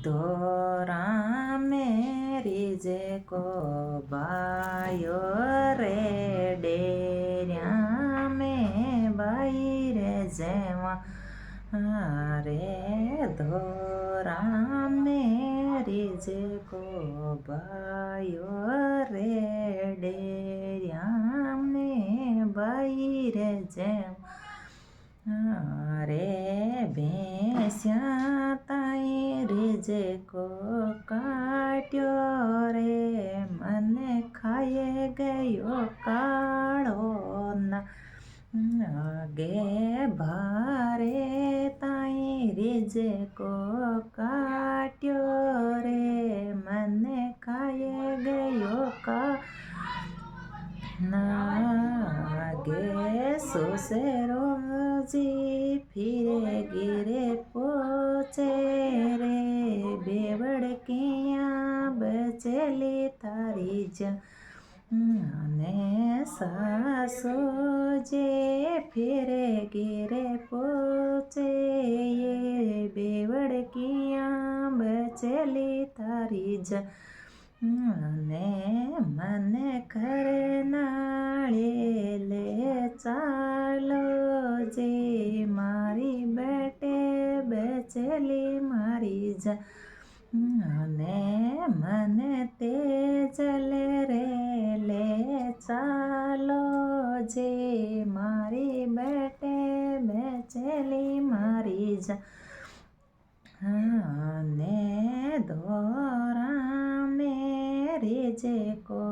ધોરા મેરી જે કો બાયો રે ડેર્યા મેં બાઈ રે જેવા રે ધોરા મેરી જે કો બાયો રે ડેર્યા મેં બાઈ રે જેવા રે ભેંસ્યા તાઈ રીજે કો કાટ્યો રે મને ખાયે ગયો કાળો ના ગે ભારે તાઈ રીજે કો કાટ્યો રે મને ખાયે ગયો ના ગે સુસેરો જી ફિરે ગીરે પોચે રે બેવડકિયા બચેલી તારી જાને સાસો જે ફિરે ગીરે પોચે બેવડકિયા બચેલી તારી જાને મને કરે નાળે લે ચાલો જે મારી બેટે બેચેલી મારી જાને મને તેજલે રે લે ચાલો જે મારી બેટે બેચેલી મારી જાને ધોરા મેરી જે કો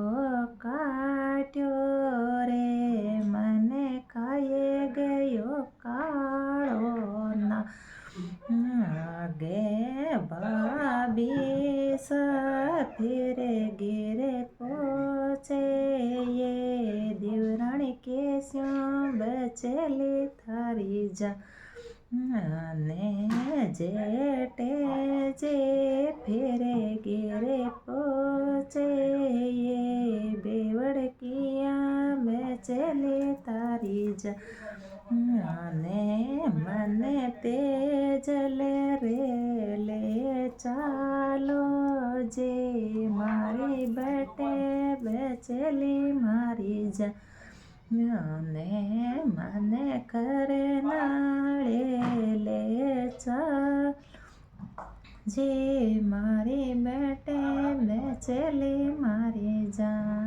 કાટ્યો રે મને ખાયે ગયો કાળો ના ગે ભાભી ફિરે ગીરે પોચે દીવરાણી કેસ્યો બચેલી થારી જાને જેટે જે ફિરે ગીરે પોચે બેવડકિયા બેચેલી તારી જાને મને તેજલે રે લે ચાલો જે મારી બેટે બેચેલી મારી જાને મને કરે નાળે લે ચાલો જે મારી બેટે બેચેલી મારી જાન